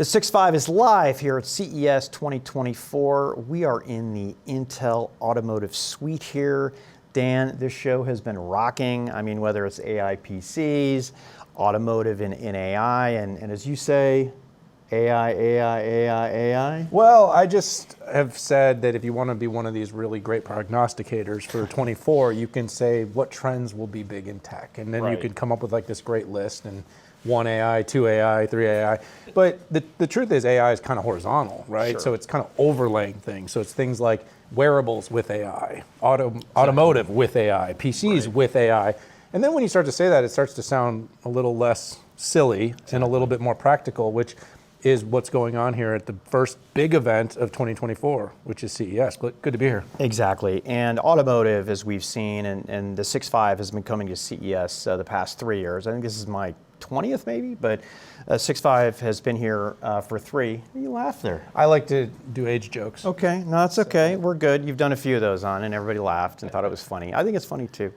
The 6.5 is live here at CES 2024. We are in the Intel Automotive suite here. Dan, this show has been rocking. I mean, whether it's AI PCs, automotive in AI, and as you say, AI. Well, I just have said that if you want to be one of these really great prognosticators for 24, you can say what trends will be big in tech. And then you could come up with like this great list and 1 AI, 2 AI, 3 AI. But the truth is AI is kind of horizontal, right? Sure. So it's kind of overlaying things. So it's things like wearables with AI, automotive with AI, PCs with AI. And then when you start to say that, it starts to sound a little less silly and a little bit more practical, which is what's going on here at the first big event of 2024, which is CES. Good to be here. Exactly. And automotive, as we've seen, and the 6.5 has been coming to CES the past 3 years. I think this is my 20th maybe, but 6.5 has been here for 3. You laugh there. I like to do age jokes. Okay, no, that's okay. We're good. You've done a few of those on, and everybody laughed and thought it was funny. I think it's funny too.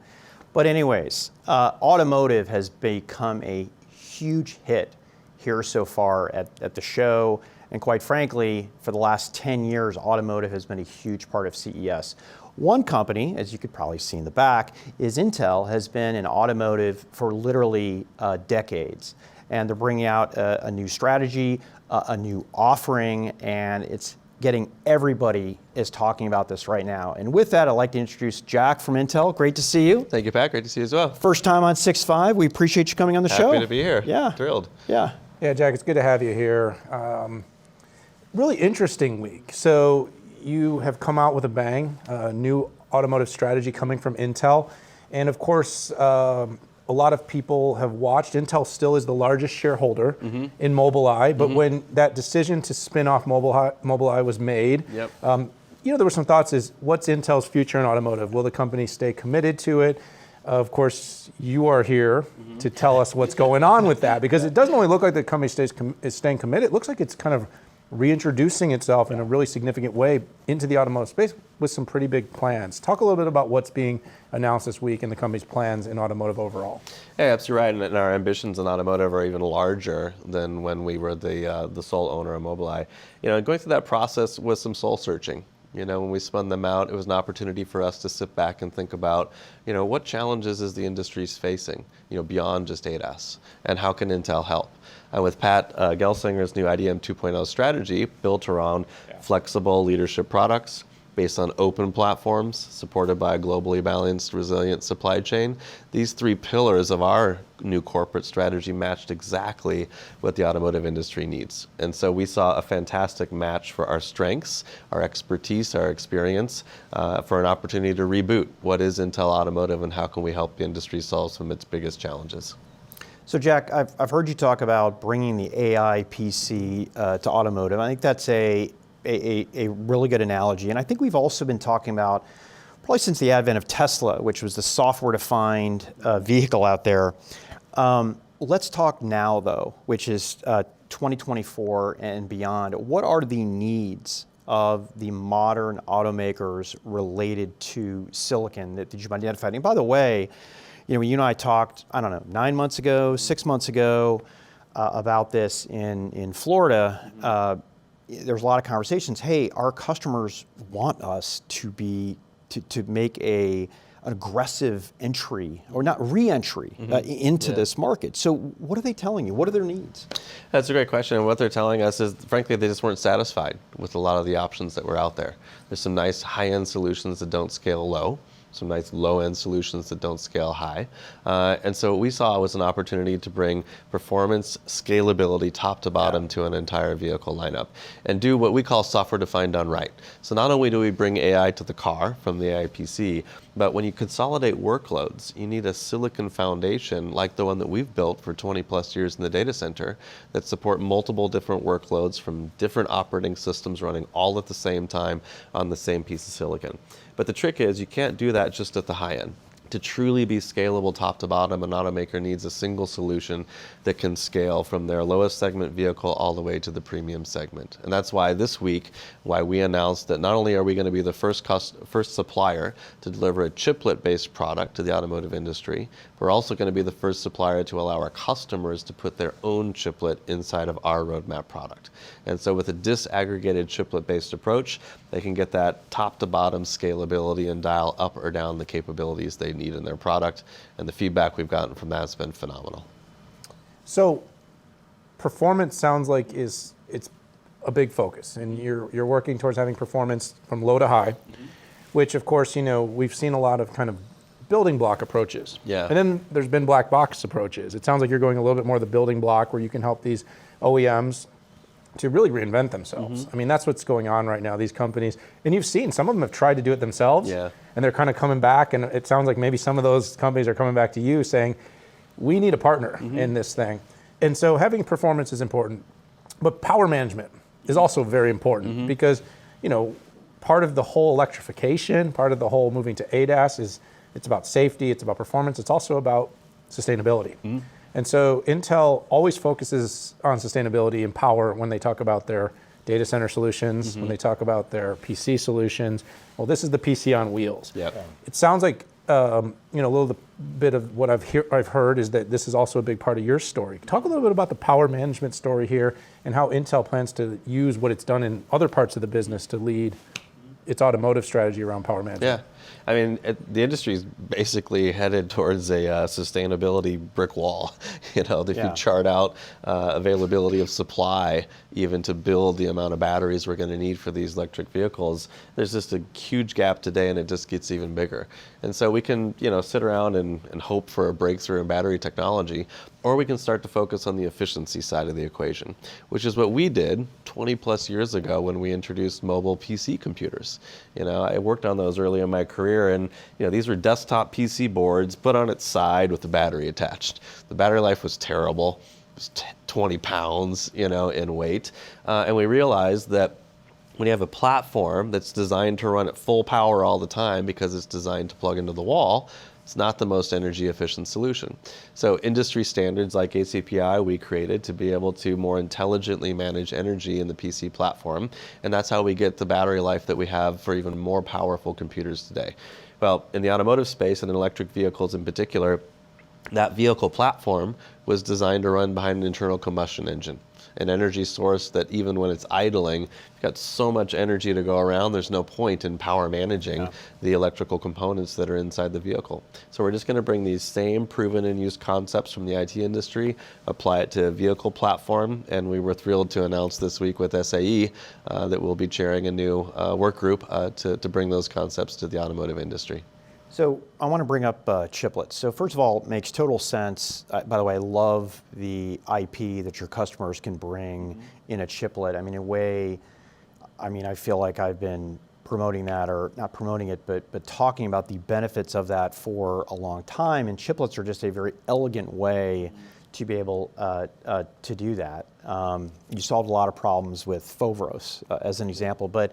But anyways, automotive has become a huge hit here so far at the show. And quite frankly, for the last 10 years, automotive has been a huge part of CES. One company, as you could probably see in the back, is Intel, has been in automotive for literally decades. And they're bringing out a new strategy, a new offering, and it's getting everybody is talking about this right now. And with that, I'd like to introduce Jack from Intel. Great to see you. Thank you, Pat. Great to see you as well. First time on 6.5. We appreciate you coming on the show. Happy to be here. Yeah. Thrilled. Yeah. Yeah, Jack, it's good to have you here. Really interesting week. So you have come out with a bang, a new automotive strategy coming from Intel. And of course, a lot of people have watched. Intel still is the largest shareholder in Mobileye, but when that decision to spin off Mobileye was made, there were some thoughts is, what's Intel's future in automotive? Will the company stay committed to it? Of course, you are here to tell us what's going on with that, because it doesn't only look like the company is staying committed, it looks like it's kind of reintroducing itself in a really significant way into the automotive space with some pretty big plans. Talk a little bit about what's being announced this week and the company's plans in automotive overall. Yeah, absolutely right. And our ambitions in automotive are even larger than when we were the sole owner of Mobileye. You know, going through that process was some soul searching. You know, when we spun them out, it was an opportunity for us to sit back and think about, you know, what challenges is the industry facing, you know, beyond just ADAS, and how can Intel help? And with Pat Gelsinger's new IDM 2.0 strategy built around flexible leadership products based on open platforms, supported by a globally balanced, resilient supply chain, these 3 pillars of our new corporate strategy matched exactly what the automotive industry needs. And so we saw a fantastic match for our strengths, our expertise, our experience, for an opportunity to reboot what is Intel Automotive and how can we help the industry solve some of its biggest challenges. So Jack, I've heard you talk about bringing the AI PC to automotive. I think that's a really good analogy. And I think we've also been talking about, probably since the advent of Tesla, which was the software-defined vehicle out there. Let's talk now, though, which is 2024 and beyond. What are the needs of the modern automakers related to silicon that you've identified? And by the way, you know, you and I talked, I don't know, 9 months ago, 6 months ago about this in Florida. There's a lot of conversations. Hey, our customers want us to make an aggressive entry, or not re-entry, into this market. So what are they telling you? What are their needs? That's a great question. And what they're telling us is, frankly, they just weren't satisfied with a lot of the options that were out there. There's some nice high-end solutions that don't scale low, some nice low-end solutions that don't scale high. And so what we saw was an opportunity to bring performance, scalability, top to bottom to an entire vehicle lineup, and do what we call software-defined done right. So not only do we bring AI to the car from the AI PC, but when you consolidate workloads, you need a silicon foundation like the one that we've built for 20 plus years in the data center that support multiple different workloads from different operating systems running all at the same time on the same piece of silicon. But the trick is you can't do that just at the high end. To truly be scalable top to bottom, an automaker needs a single solution that can scale from their lowest segment vehicle all the way to the premium segment. And that's why this week, why we announced that not only are we going to be the first supplier to deliver a chiplet-based product to the automotive industry, we're also going to be the first supplier to allow our customers to put their own chiplet inside of our roadmap product. And so with a disaggregated chiplet-based approach, they can get that top to bottom scalability and dial up or down the capabilities they need in their product, and the feedback we've gotten from that has been phenomenal. So performance sounds like it's a big focus, and you're working towards having performance from low to high, which of course, we've seen a lot of kind of building block approaches. Yeah. And then there's been black box approaches. It sounds like you're going a little bit more the building block where you can help these OEMs to really reinvent themselves. I mean, that's what's going on right now, these companies. And you've seen some of them have tried to do it themselves, Yeah. and they're kind of coming back, and it sounds like maybe some of those companies are coming back to you saying, we need a partner in this thing. And so having performance is important, but power management is also very important because, part of the whole electrification, part of the whole moving to ADAS is it's about safety, it's about performance, it's also about sustainability. And so Intel always focuses on sustainability and power when they talk about their data center solutions, when they talk about their PC solutions. Well, this is the PC on wheels. Yep. It sounds like a little bit of what I've heard is that this is also a big part of your story. Talk a little bit about the power management story here and how Intel plans to use what it's done in other parts of the business to lead its automotive strategy around power management. Yeah. I mean, the industry is basically headed towards a sustainability brick wall. If you chart out availability of supply, even to build the amount of batteries we're going to need for these electric vehicles, there's just a huge gap today, and it just gets even bigger. And so we can, sit around and hope for a breakthrough in battery technology, or we can start to focus on the efficiency side of the equation, which is what we did 20 plus years ago when we introduced mobile PC computers. I worked on those early in my career, and these were desktop PC boards put on its side with the battery attached. The battery life was terrible. It was 20 pounds, in weight. And we realized that when you have a platform that's designed to run at full power all the time because it's designed to plug into the wall, it's not the most energy efficient solution. So industry standards like ACPI we created to be able to more intelligently manage energy in the PC platform, and that's how we get the battery life that we have for even more powerful computers today. Well, in the automotive space and in electric vehicles in particular, that vehicle platform was designed to run behind an internal combustion engine, an energy source that even when it's idling, you've got so much energy to go around, there's no point in power managing the electrical components that are inside the vehicle. So we're just going to bring these same proven and used concepts from the IT industry, apply it to a vehicle platform, and we were thrilled to announce this week with SAE that we'll be chairing a new work group to bring those concepts to the automotive industry. So I want to bring up Chiplets. So first of all, it makes total sense. By the way, I love the IP that your customers can bring in a chiplet. I mean, in a way, I feel like I've been promoting that, or not promoting it, but talking about the benefits of that for a long time. And chiplets are just a very elegant way to be able to do that. You solved a lot of problems with Foveros as an example, but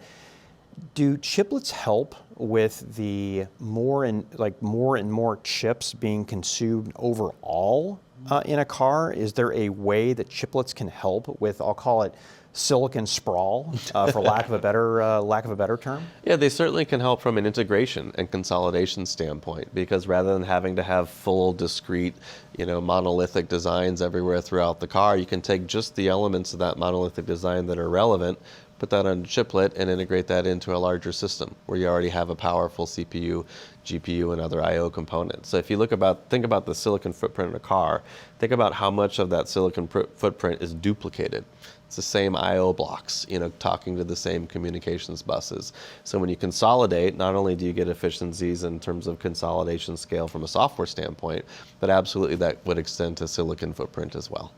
do chiplets help with the more and more chips being consumed overall in a car? Is there a way that chiplets can help with, I'll call it, silicon sprawl, for lack of a better term? Yeah, they certainly can help from an integration and consolidation standpoint, because rather than having to have full, discrete, monolithic designs everywhere throughout the car, you can take just the elements of that monolithic design that are relevant, put that on a chiplet, and integrate that into a larger system where you already have a powerful CPU, GPU, and other I/O components. So if you think about the silicon footprint in a car, think about how much of that silicon footprint is duplicated. It's the same I/O blocks, talking to the same communications buses. So when you consolidate, not only do you get efficiencies in terms of consolidation scale from a software standpoint, but absolutely that would extend to silicon footprint as well.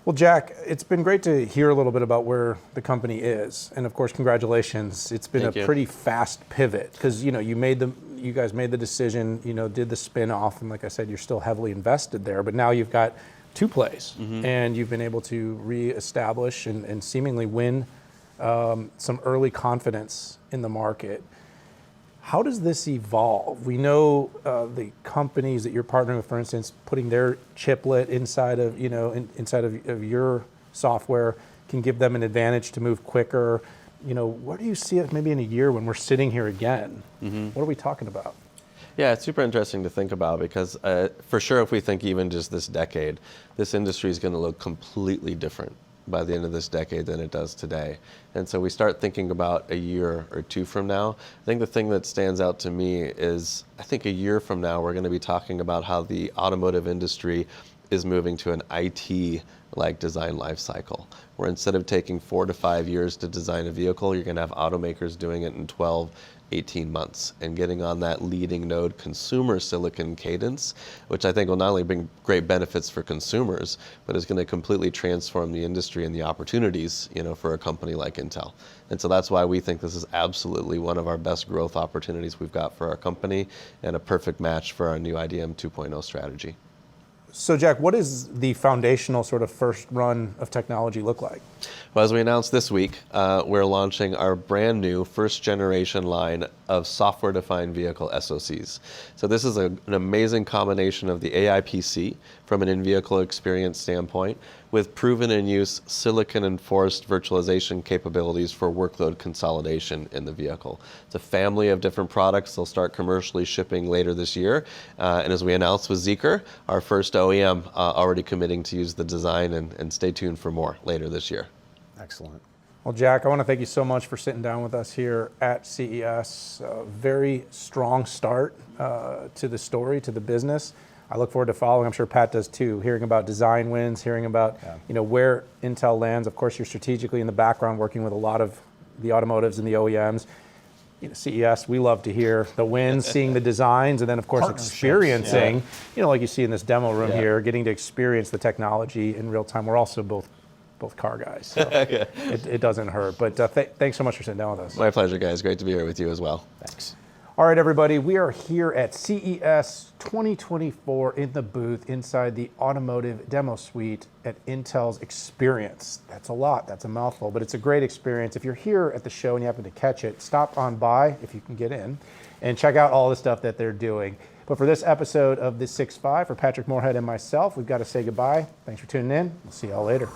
Well, Jack, it's been great to hear a little bit about where the company is, and of course, congratulations. It's been Thank you. pretty fast pivot because you guys made the decision, did the spin off, and like I said, you're still heavily invested there. But now you've got two plays, and you've been able to reestablish and seemingly win some early confidence in the market. How does this evolve? We know the companies that you're partnering with, for instance, putting their chiplet inside of inside of your software can give them an advantage to move quicker. Where do you see it maybe in a year when we're sitting here again? What are we talking about? Yeah, it's super interesting to think about because for sure, if we think even just this decade, this industry is going to look completely different by the end of this decade than it does today. And so we start thinking about a year or two from now. I think the thing that stands out to me is I think a year from now, we're going to be talking about how the automotive industry is moving to an IT-like design life cycle, where instead of taking 4 to 5 years to design a vehicle, you're going to have automakers doing it in 12, 18 months and getting on that leading node consumer silicon cadence, which I think will not only bring great benefits for consumers, but is going to completely transform the industry and the opportunities, for a company like Intel. And so that's why we think this is absolutely one of our best growth opportunities we've got for our company and a perfect match for our new IDM 2.0 strategy. So Jack, what does the foundational sort of first run of technology look like? Well, as we announced this week, we're launching our brand new first generation line of software-defined vehicle SoCs. So this is an amazing combination of the AI PC from an in-vehicle experience standpoint with proven in use silicon-enforced virtualization capabilities for workload consolidation in the vehicle. It's a family of different products. They'll start commercially shipping later this year. And as we announced with Zeekr, our first OEM already committing to use the design, and stay tuned for more later this year. Excellent. Well, Jack, I want to thank you so much for sitting down with us here at CES. A very strong start to the story, to the business. I look forward to following. I'm sure Pat does too. Hearing about design wins, hearing about where Intel lands. Of course, you're strategically in the background working with a lot of the automotives and the OEMs. CES, we love to hear the wins, seeing the designs, and then of course experiencing. Like you see in this demo room here, getting to experience the technology in real time. We're also both car guys, so it doesn't hurt. But thanks so much for sitting down with us. My pleasure, guys. Great to be here with you as well. Thanks. All right, everybody, we are here at CES 2024 in the booth inside the automotive demo suite at Intel's Experience. That's a lot, that's a mouthful, but it's a great experience. If you're here at the show and you happen to catch it, stop on by if you can get in and check out all the stuff that they're doing. But for this episode of the 6-5, for Patrick Moorhead and myself, we've got to say goodbye. Thanks for tuning in. We'll see y'all later.